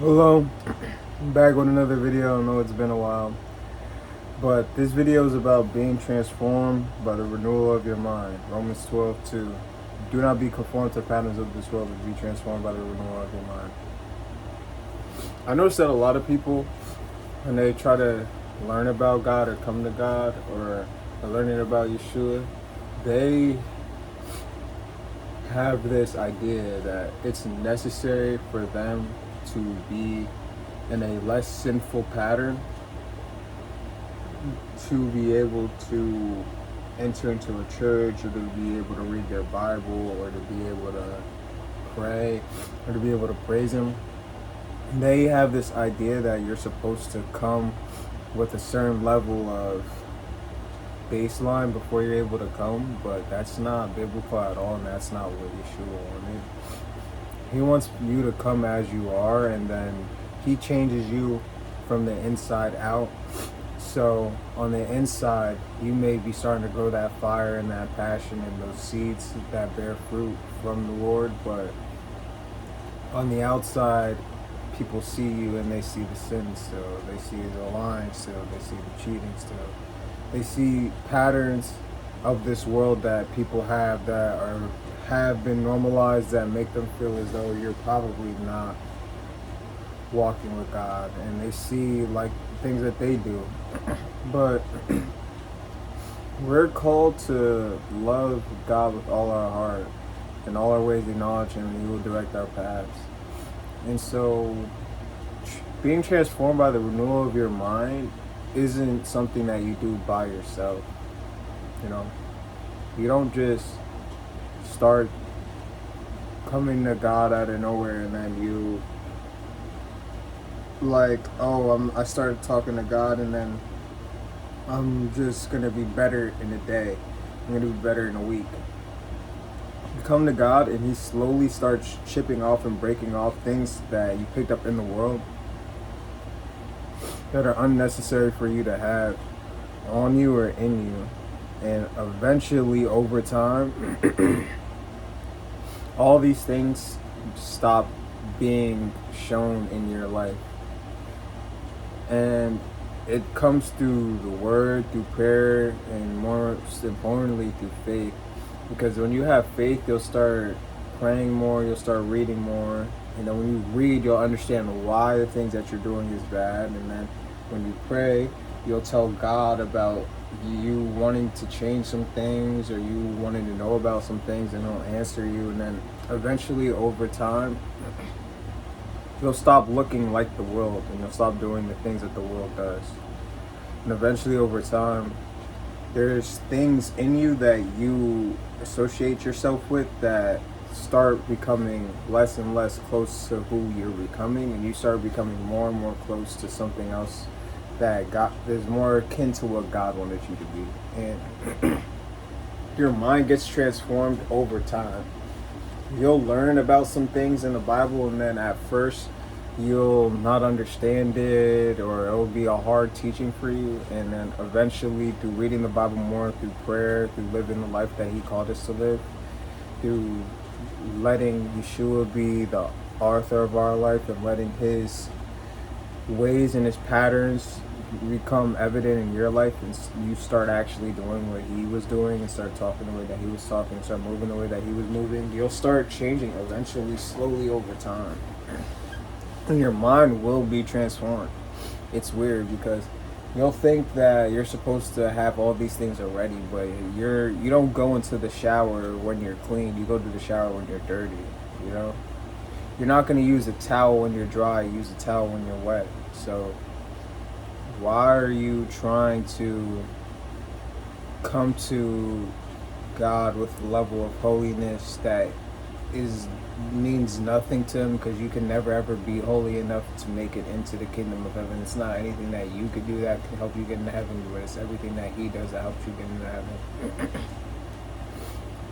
Hello, I'm back with another video. I know it's been a while, but this video is about being transformed by the renewal of your mind. Romans 12:2. Do not be conformed to patterns of this world, but be transformed by the renewal of your mind. I noticed that a lot of people, when they try to learn about God or come to God or are learning about Yeshua, they have this idea that it's necessary for them to be in a less sinful pattern to be able to enter into a church, or to be able to read their Bible, or to be able to pray, or to be able to praise Him. They have this idea that you're supposed to come with a certain level of baseline before you're able to come, but that's not biblical at all, and that's not what Yeshua wanted. He wants you to come as you are, and then He changes you from the inside out. So on the inside, you may be starting to grow that fire and that passion and those seeds that bear fruit from the Lord, but on the outside, people see you and they see the sin still. They see the lying still. They see the cheating still. They see patterns of this world that people have that have been normalized, that make them feel as though you're probably not walking with God, and they see like things that they do. But we're called to love God with all our heart, and all our ways acknowledge Him, and He will direct our paths. And so being transformed by the renewal of your mind isn't something that you do by yourself. You don't just start coming to God out of nowhere and then you I started talking to God, and then I'm just gonna be better in a day. I'm gonna be better in a week. You come to God and He slowly starts chipping off and breaking off things that you picked up in the world that are unnecessary for you to have on you or in you. And eventually, over time, all these things stop being shown in your life. And it comes through the word, through prayer, and most importantly, through faith. Because when you have faith, you'll start praying more, you'll start reading more. And then when you read, you'll understand why the things that you're doing is bad. And then when you pray, you'll tell God about you wanting to change some things, or you wanting to know about some things, and He'll answer you. And then eventually, over time, you'll stop looking like the world, and you'll stop doing the things that the world does. And eventually, over time, there's things in you that you associate yourself with that start becoming less and less close to who you're becoming, and you start becoming more and more close to something else that God is more akin to what God wanted you to be. And your mind gets transformed over time. You'll learn about some things in the Bible, and then at first you'll not understand it, or it'll be a hard teaching for you. And then eventually, through reading the Bible more, through prayer, through living the life that He called us to live, through letting Yeshua be the author of our life, and letting His ways and His patterns become evident in your life, and you start actually doing what He was doing, and start talking the way that He was talking, and start moving the way that He was moving, you'll start changing eventually, slowly over time, and your mind will be transformed. It's weird because you'll think that you're supposed to have all these things already, but you don't go into the shower when you're clean. You go to the shower when you're dirty. You're not going to use a towel when you're dry. You use a towel when you're wet. So why are you trying to come to God with a level of holiness that means nothing to Him? Because you can never ever be holy enough to make it into the kingdom of heaven. It's not anything that you could do that can help you get into heaven, but it's everything that He does that helps you get into heaven.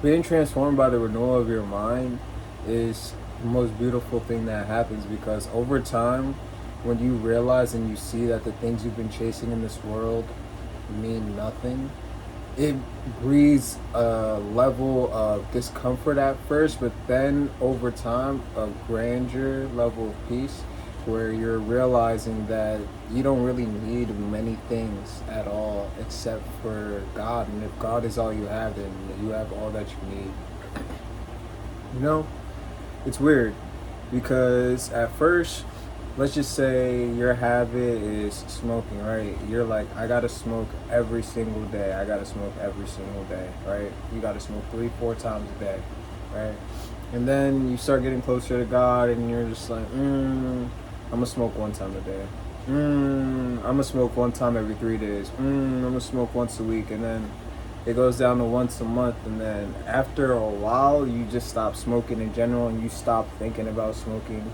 Being transformed by the renewal of your mind is the most beautiful thing that happens, because over time, when you realize and you see that the things you've been chasing in this world mean nothing, it breeds a level of discomfort at first, but then over time, a grandeur level of peace. where you're realizing that you don't really need many things at all except for God. And if God is all you have, then you have all that you need. You know, it's weird because at first, let's just say your habit is smoking, right? You're like, I gotta smoke every single day. I gotta smoke every single day, right? You gotta smoke 3-4 times a day, right? And then you start getting closer to God and you're just like, I'm gonna smoke 1 time a day. I'm gonna smoke 1 time every 3 days. I'm gonna smoke once a week. And then it goes down to once a month. And then after a while, you just stop smoking in general and you stop thinking about smoking.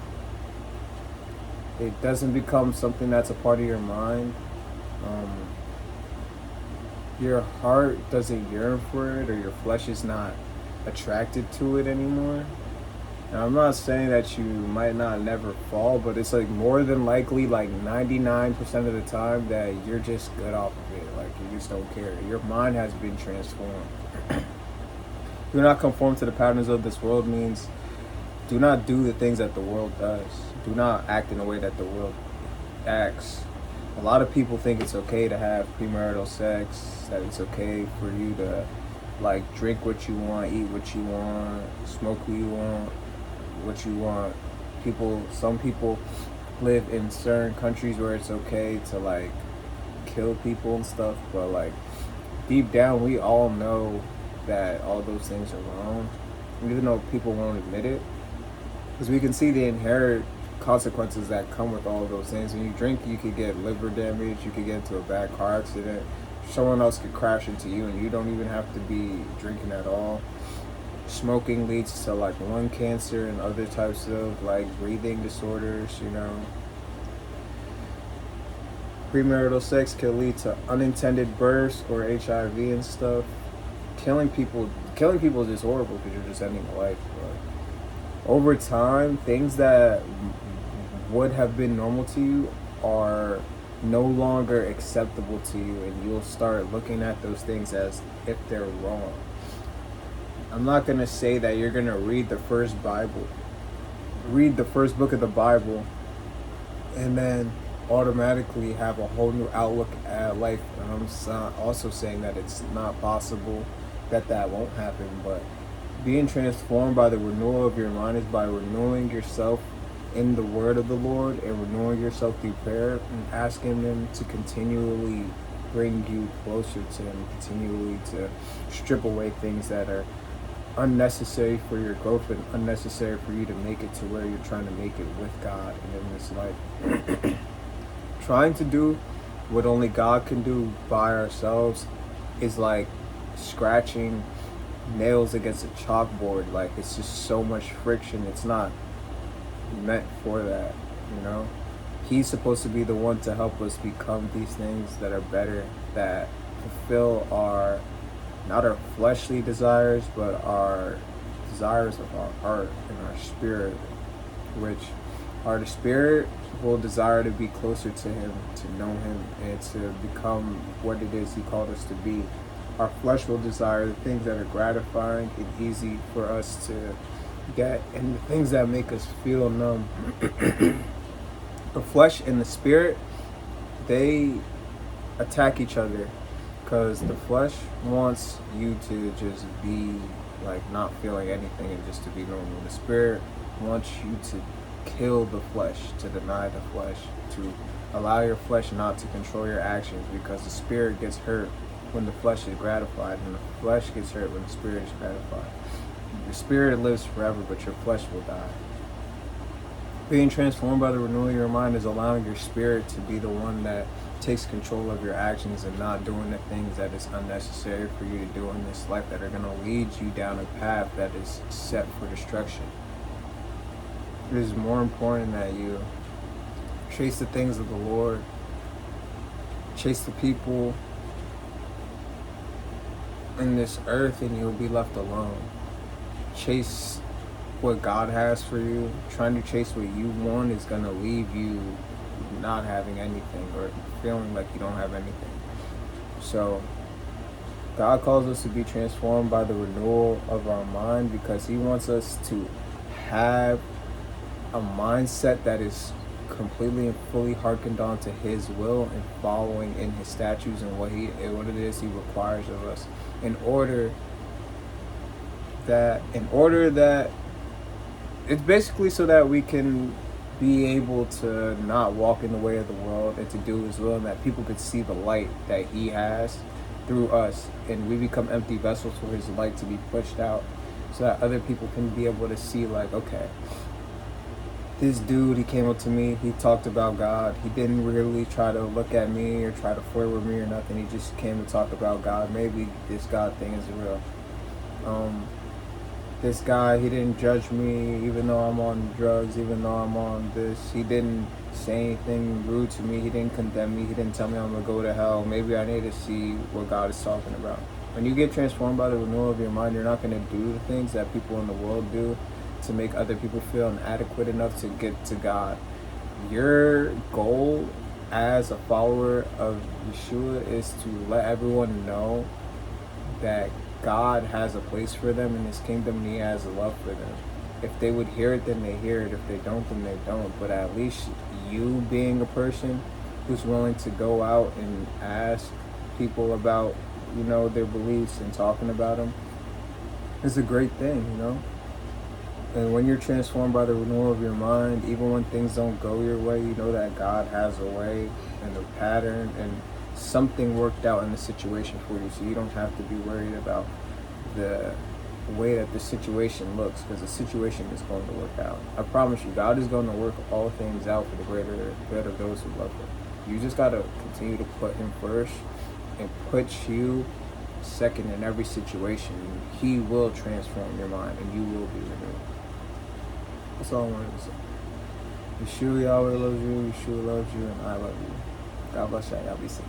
It doesn't become something that's a part of your mind. Your heart doesn't yearn for it, or your flesh is not attracted to it anymore. And I'm not saying that you might not never fall, but it's like more than likely, like 99% of the time, that you're just good off of it. Like you just don't care. Your mind has been transformed. Do not conform to the patterns of this world means do not do the things that the world does. Do not act in a way that the world acts. A lot of people think it's okay to have premarital sex, that it's okay for you to like drink what you want, eat what you want, smoke who you want, what you want. Some people live in certain countries where it's okay to like kill people and stuff, but like deep down we all know that all those things are wrong, even though people won't admit it, because we can see the inherent consequences that come with all of those things. When you drink, you could get liver damage, you could get into a bad car accident, someone else could crash into you and you don't even have to be drinking at all. Smoking leads to like lung cancer and other types of like breathing disorders, you know. Premarital sex can lead to unintended births or HIV and stuff. Killing people is just horrible because you're just ending a life. But over time, things that would have been normal to you are no longer acceptable to you, and you'll start looking at those things as if they're wrong. I'm not going to say that you're going to read the first book of the Bible, and then automatically have a whole new outlook at life. And I'm also saying that it's not possible that won't happen, but being transformed by the renewal of your mind is by renewing yourself in the word of the Lord and renewing yourself through prayer and asking Him to continually bring you closer to Him, continually to strip away things that are unnecessary for your growth and unnecessary for you to make it to where you're trying to make it with God and in this life. Trying to do what only God can do by ourselves is like scratching nails against a chalkboard. Like, it's just so much friction. It's not meant for that, you know. He's supposed to be the one to help us become these things that are better, that fulfill our, not our fleshly desires, but our desires of our heart and our spirit, which our spirit will desire to be closer to Him, to know Him, and to become what it is He called us to be. Our flesh will desire the things that are gratifying and easy for us to get, and the things that make us feel numb. The flesh and the spirit, they attack each other, because the flesh wants you to just be like not feeling anything and just to be normal. The spirit wants you to kill the flesh, to deny the flesh, to allow your flesh not to control your actions, because the spirit gets hurt when the flesh is gratified, and the flesh gets hurt when the spirit is gratified. Your spirit lives forever, but your flesh will die. Being transformed by the renewal of your mind is allowing your spirit to be the one that takes control of your actions and not doing the things that is unnecessary for you to do in this life that are going to lead you down a path that is set for destruction. It is more important that you chase the things of the Lord, chase the people in this earth, and you'll be left alone. Chase what God has for you. Trying to chase what you want is going to leave you not having anything, or feeling like you don't have anything. So God calls us to be transformed by the renewal of our mind, because He wants us to have a mindset that is completely and fully hearkened on to His will and following in His statutes and what it is He requires of us, in order that it's basically so that we can be able to not walk in the way of the world and to do His will, and that people could see the light that He has through us, and we become empty vessels for His light to be pushed out, so that other people can be able to see, like, okay, this dude, he came up to me, he talked about God, he didn't really try to look at me or try to flirt with me or nothing, he just came to talk about God. Maybe this God thing is real. This guy, he didn't judge me even though I'm on drugs, even though I'm on this. He didn't say anything rude to me. He didn't condemn me. He didn't tell me I'm going to go to hell. Maybe I need to see what God is talking about. When you get transformed by the renewal of your mind, you're not going to do the things that people in the world do to make other people feel inadequate enough to get to God. Your goal as a follower of Yeshua is to let everyone know that God has a place for them in His kingdom, and He has a love for them. If they would hear it, then they hear it. If they don't, then they don't. But at least you being a person who's willing to go out and ask people about, their beliefs and talking about them is a great thing. And when you're transformed by the renewal of your mind, even when things don't go your way, you know that God has a way and a pattern and something worked out in the situation for you, so you don't have to be worried about the way that the situation looks, because the situation is going to work out. I promise you, God is going to work all things out for the greater good of those who love Him. You just got to continue to put Him first and put you second in every situation. He will transform your mind and you will be renewed. That's all I wanted to say. Yeshua Yahweh loves you, Yeshua loves you, and I love you. God bless you. Y'all be safe.